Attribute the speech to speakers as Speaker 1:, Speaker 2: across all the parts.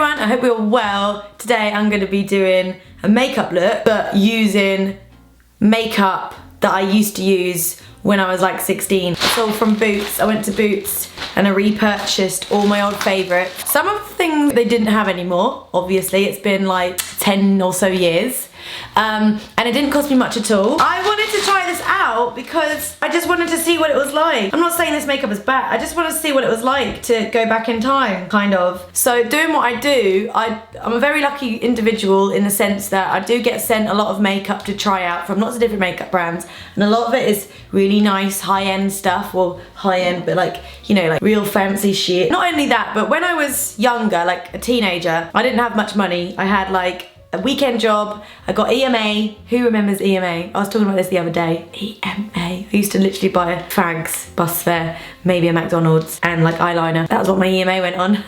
Speaker 1: everyone, I hope you're well. Today I'm going to be doing a makeup look, but using makeup that I used to use when I was like 16. It's all from Boots. I went to Boots and I repurchased all my old favourites. Some of the things they didn't have anymore, obviously. It's been like 10 or so years. And it didn't cost me much at all. I wanted to try this out because I just wanted to see what it was like. I'm not saying this makeup is bad. I just wanted to see what it was like to go back in time, kind of. So doing what I do, I'm a very lucky individual in the sense that I do get sent a lot of makeup to try out from lots of different makeup brands. And a lot of it is really nice high-end stuff. Well, high-end, but like, you know, like real fancy shit. Not only that, but when I was younger, like a teenager, I didn't have much money. I had like a weekend job, I got EMA. Who remembers EMA? I was talking about this the other day. EMA. I used to literally buy fags, bus fare, maybe a McDonald's, and like eyeliner. That was what my EMA went on.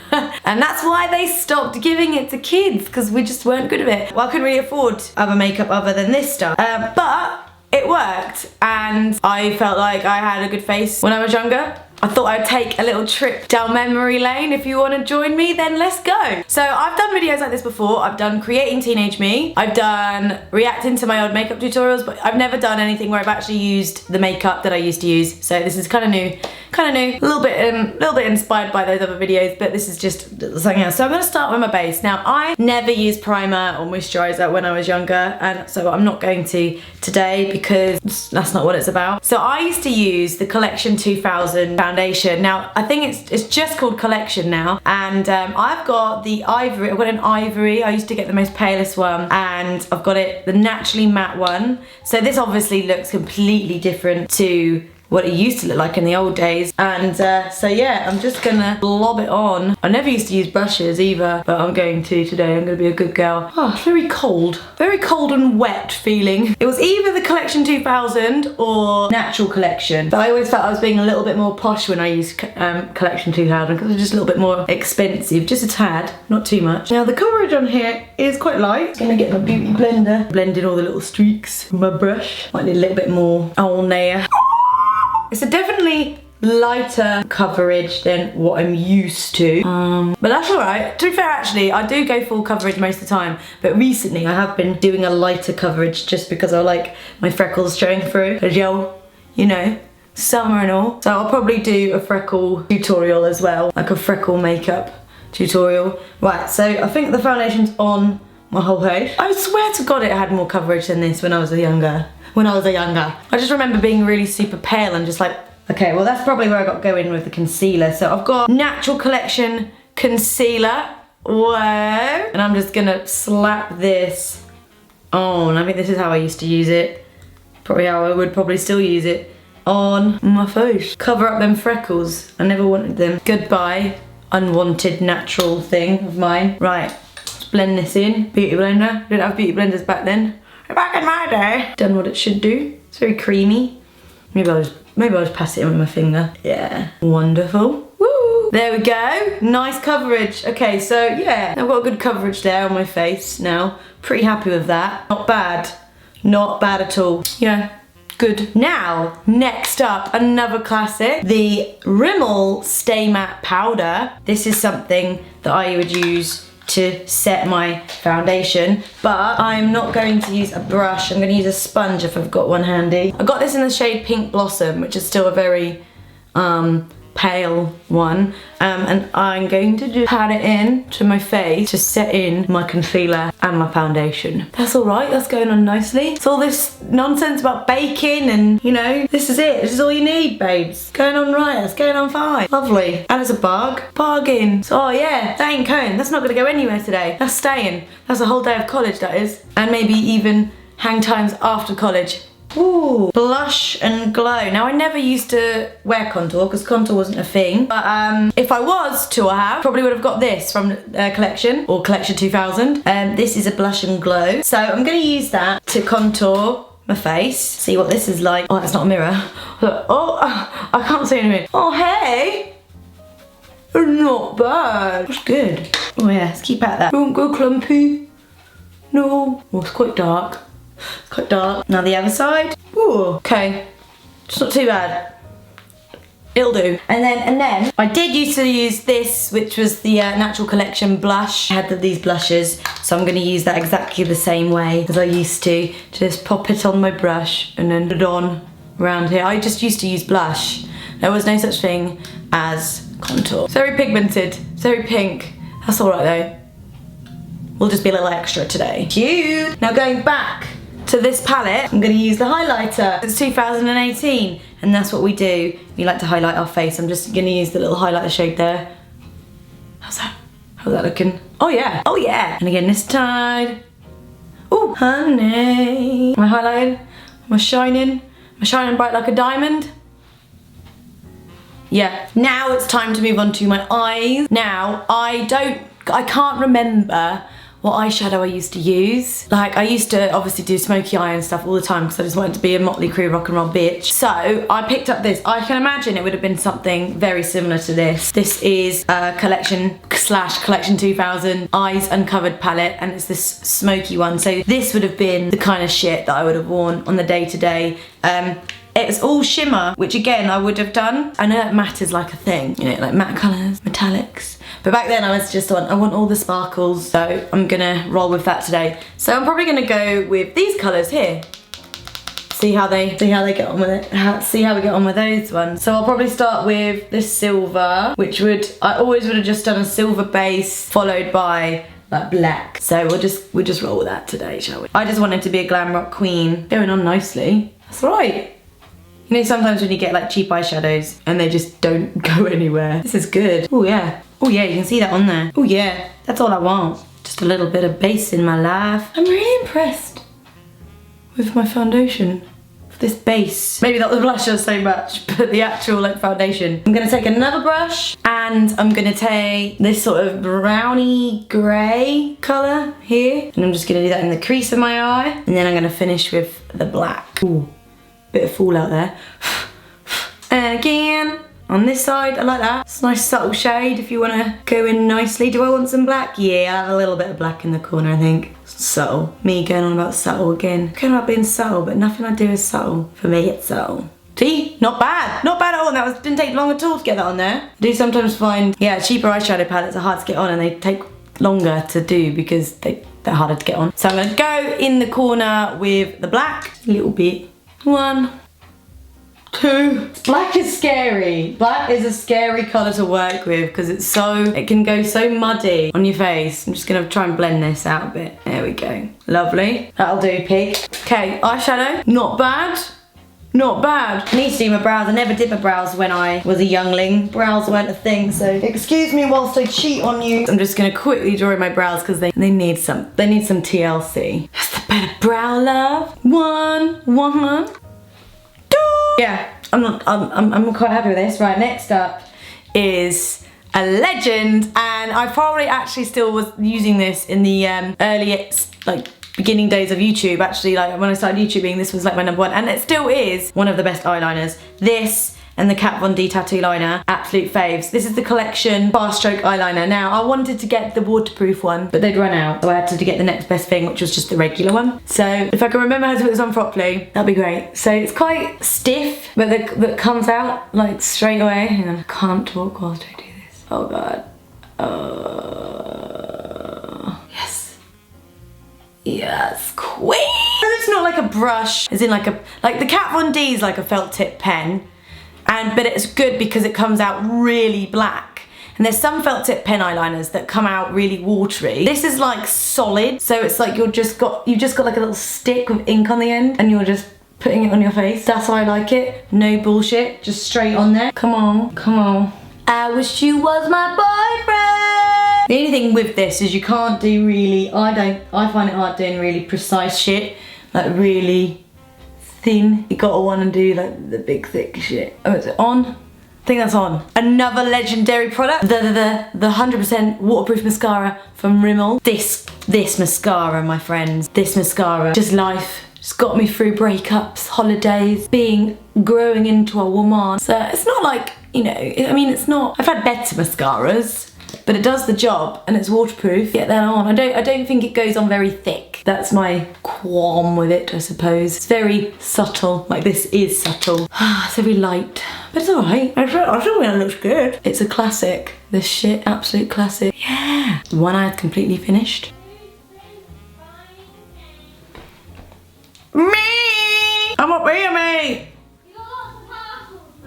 Speaker 1: And that's why they stopped giving it to kids, because we just weren't good at it. Well, I couldn't really afford other makeup other than this stuff. But it worked, and I felt like I had a good face when I was younger. I thought I'd take a little trip down memory lane. If you want to join me, then let's go. So I've done videos like this before. I've done creating teenage me. I've done reacting to my old makeup tutorials, but I've never done anything where I've actually used the makeup that I used to use. So this is kind of new, a little bit inspired by those other videos, but this is just something else. So I'm gonna start with my base. Now, I never used primer or moisturizer when I was younger, and so I'm not going to today because that's not what it's about. So I used to use the Collection 2000 foundation. Now, I think it's just called Collection now, and I've got the ivory. I've got an ivory. I used to get the most palest one, and I've got the naturally matte one. So this obviously looks completely different to what it used to look like in the old days. And so yeah, I'm just gonna blob it on. I never used to use brushes either, but I'm going to today. I'm gonna be a good girl. Oh, it's very cold and wet feeling. It was either the Collection 2000 or Natural Collection, but I always felt I was being a little bit more posh when I used Collection 2000 because it was just a little bit more expensive, just a tad, not too much. Now the coverage on here is quite light. I'm gonna get my beauty blender, blend in all the little streaks with my brush. Might need a little bit more on there. It's a definitely lighter coverage than what I'm used to, but that's alright. To be fair, actually, I do go full coverage most of the time, but recently I have been doing a lighter coverage just because I like my freckles showing through, as you know, summer and all. So I'll probably do a freckle tutorial as well, like a freckle makeup tutorial. Right, so I think the foundation's on my whole face. I swear to God it had more coverage than this when I was younger. I just remember being really super pale and just like, okay, well that's probably where I got going with the concealer. So I've got Natural Collection concealer. Whoa. And I'm just gonna slap this on. I think this is how I used to use it. Probably how I would probably still use it on my face. Cover up them freckles. I never wanted them. Goodbye, unwanted natural thing of mine. Right, let's blend this in. Beauty blender. Didn't have beauty blenders back then. Back in my day. Done what it should do. It's very creamy. Maybe I'll just pass it in with my finger. Yeah. Wonderful. Woo! There we go. Nice coverage. Okay, so yeah, I've got good coverage there on my face now. Pretty happy with that. Not bad. Not bad at all. Yeah. Good. Now, next up, another classic. The Rimmel Stay Matte Powder. This is something that I would use to set my foundation, but I'm not going to use a brush. I'm going to use a sponge if I've got one handy. I got this in the shade Pink Blossom, which is still a very pale one, and I'm going to just pat it in to my face to set in my concealer and my foundation. That's alright, that's going on nicely. It's all this nonsense about baking and, you know, this is it. This is all you need, babes. Going on right, it's going on fine. Lovely. And it's a bargain. So, oh yeah, that ain't going. That's not going to go anywhere today. That's staying. That's a whole day of college, that is. And maybe even hang times after college. Ooh, blush and glow. Now, I never used to wear contour because contour wasn't a thing, but if I was to have, probably would have got this from Collection or Collection 2000. This is a blush and glow, so I'm going to use that to contour my face. See what this is like. Oh, that's not a mirror. Look, oh, I can't see anything. Oh, hey, not bad. That's good. Oh yeah, let's keep at that. Don't go clumpy. No. Oh, it's quite dark. Quite dark. Now the other side. Ooh, okay. It's not too bad. It'll do. And then I did used to use this, which was the Natural Collection blush. I had these blushes, so I'm going to use that exactly the same way as I used to. Just pop it on my brush and then put it on around here. I just used to use blush. There was no such thing as contour. It's very pigmented, it's very pink. That's all right though. We'll just be a little extra today. Cute. Now going back to this palette, I'm going to use the highlighter. It's 2018. And that's what we do. We like to highlight our face. I'm just gonna use the little highlighter shade there. How's that? How's that looking? Oh yeah, oh yeah. And again this side. Ooh, honey. Am I highlighted? Am I shining? Am I shining bright like a diamond? Yeah. Now it's time to move on to my eyes. Now, I can't remember what eyeshadow I used to use. Like, I used to obviously do smoky eye and stuff all the time because I just wanted to be a Motley Crue rock and roll bitch. So I picked up this. I can imagine it would have been something very similar to this. This is a collection / collection 2000 Eyes Uncovered palette, and it's this smoky one. So this would have been the kind of shit that I would have worn on the day-to-day. It's all shimmer, which again I would have done. I know that matte is like a thing, you know, like matte colours, metallics. But back then I was just on, I want all the sparkles, so I'm gonna roll with that today. So I'm probably gonna go with these colours here. See how they get on with it. See how we get on with those ones. So I'll probably start with this silver, which I always would have just done a silver base followed by like black. So we'll just roll with that today, shall we? I just wanted to be a glam rock queen. Going on nicely. That's right. You know, sometimes when you get like cheap eyeshadows and they just don't go anywhere. This is good. Oh yeah. Oh yeah, you can see that on there. Oh yeah, that's all I want. Just a little bit of base in my life. I'm really impressed with my foundation. This base. Maybe not the blusher so much, but the actual like foundation. I'm gonna take another brush and I'm gonna take this sort of browny grey colour here. And I'm just gonna do that in the crease of my eye. And then I'm gonna finish with the black. Ooh. Bit of fallout there. And again, on this side, I like that. It's a nice subtle shade if you want to go in nicely. Do I want some black? Yeah, I have a little bit of black in the corner, I think. Subtle. Me going on about subtle again. Going about being subtle, but nothing I do is subtle. For me, it's subtle. See? Not bad. Not bad at all. That didn't take long at all to get that on there. I do sometimes find, yeah, cheaper eyeshadow palettes are hard to get on and they take longer to do because they're harder to get on. So I'm going to go in the corner with the black. A little bit. 1, 2. Black is scary. Black is a scary colour to work with because it can go so muddy on your face. I'm just gonna try and blend this out a bit. There we go. Lovely. That'll do, pig. Okay, eyeshadow. Not bad. Not bad. I need to do my brows. I never did my brows when I was a youngling. Brows weren't a thing, so excuse me whilst I cheat on you. I'm just gonna quickly draw in my brows because they need some TLC. That's the better brow love. 1, 2. Yeah, I'm quite happy with this. Right, next up is a legend, and I probably actually still was using this in the earliest beginning days of YouTube. Actually, like when I started YouTubing, this was like my #1, and it still is one of the best eyeliners. This and the Kat Von D tattoo liner, absolute faves. This is the collection fast stroke eyeliner. Now I wanted to get the waterproof one, but they'd run out, so I had to get the next best thing, which was just the regular one. So if I can remember how to put this on properly, that'd be great. So it's quite stiff, but that comes out like straight away. Hang on, I can't talk whilst I do this. Oh god. Yes, queen! It's not like a brush, as in like the Kat Von D is like a felt tip pen, but it's good because it comes out really black. And there's some felt tip pen eyeliners that come out really watery. This is like solid, so it's like you've just got like a little stick with ink on the end, and you're just putting it on your face. That's how I like it. No bullshit, just straight on there. Come on, come on. I wish you was my boyfriend. The only thing with this is you can't do really, I find it hard doing really precise shit, like really thin. You gotta wanna do like the big thick shit. Oh, is it on? I think that's on. Another legendary product, the 100% waterproof mascara from Rimmel. This mascara, my friends, this mascara, just life. Just got me through breakups, holidays, growing into a woman. So it's not like, you know, I mean, it's not, I've had better mascaras, but it does the job and it's waterproof. Get that on. I don't think it goes on very thick. That's my qualm with it, I suppose. It's very subtle, like this is subtle. It's very light, But it's alright. I still think it looks good. It's a classic. This shit, absolute classic. Yeah. One I had completely finished. Me! I'm up here, mate!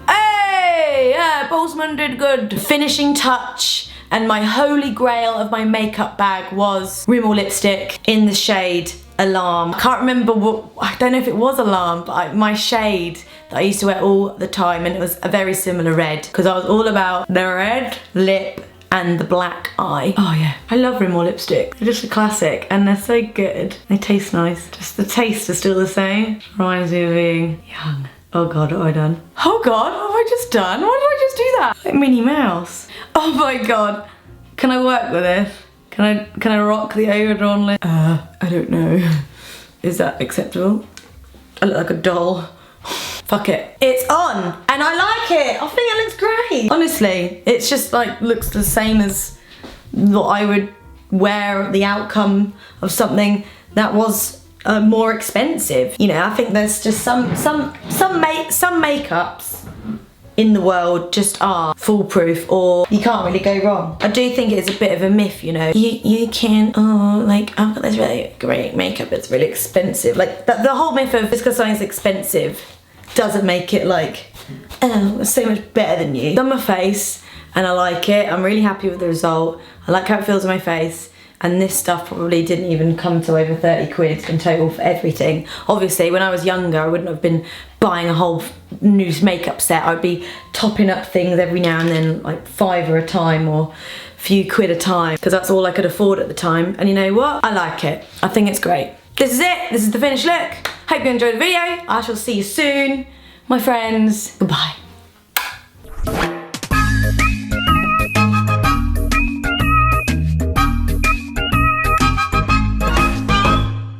Speaker 1: Hey! Yeah, Boltzmann did good. Finishing touch and my holy grail of my makeup bag was Rimmel lipstick in the shade Alarm. I can't remember what, I don't know if it was Alarm, but my shade that I used to wear all the time, and it was a very similar red because I was all about the red lip and the black eye. Oh yeah, I love Rimmel lipstick. They're just a classic and they're so good. They taste nice. Just the taste is still the same. Reminds me of being young. Oh God, what have I done? Oh God, what have I just done? Why did I just do that? Like Minnie Mouse. Oh my God. Can I work with this? Can I rock the overdrawn lip? I don't know. Is that acceptable? I look like a doll. Fuck it. It's on and I like it. I think it looks great. Honestly, it's just like looks the same as what I would wear at the outcome of something that was more expensive. You know, I think there's just some makeups in the world just are foolproof, or you can't really go wrong. I do think it's a bit of a myth, you know. You can, oh, like, I've got this really great makeup, it's really expensive. Like, the whole myth of just because something's expensive doesn't make it like, oh, it's so much better than you. It's on my face, and I like it. I'm really happy with the result. I like how it feels on my face. And this stuff probably didn't even come to over 30 quid in total for everything. Obviously, when I was younger, I wouldn't have been buying a whole new makeup set. I'd be topping up things every now and then, like £5 a time or a few quid a time, because that's all I could afford at the time. And you know what? I like it. I think it's great. This is it. This is the finished look. Hope you enjoyed the video. I shall see you soon, my friends. Goodbye.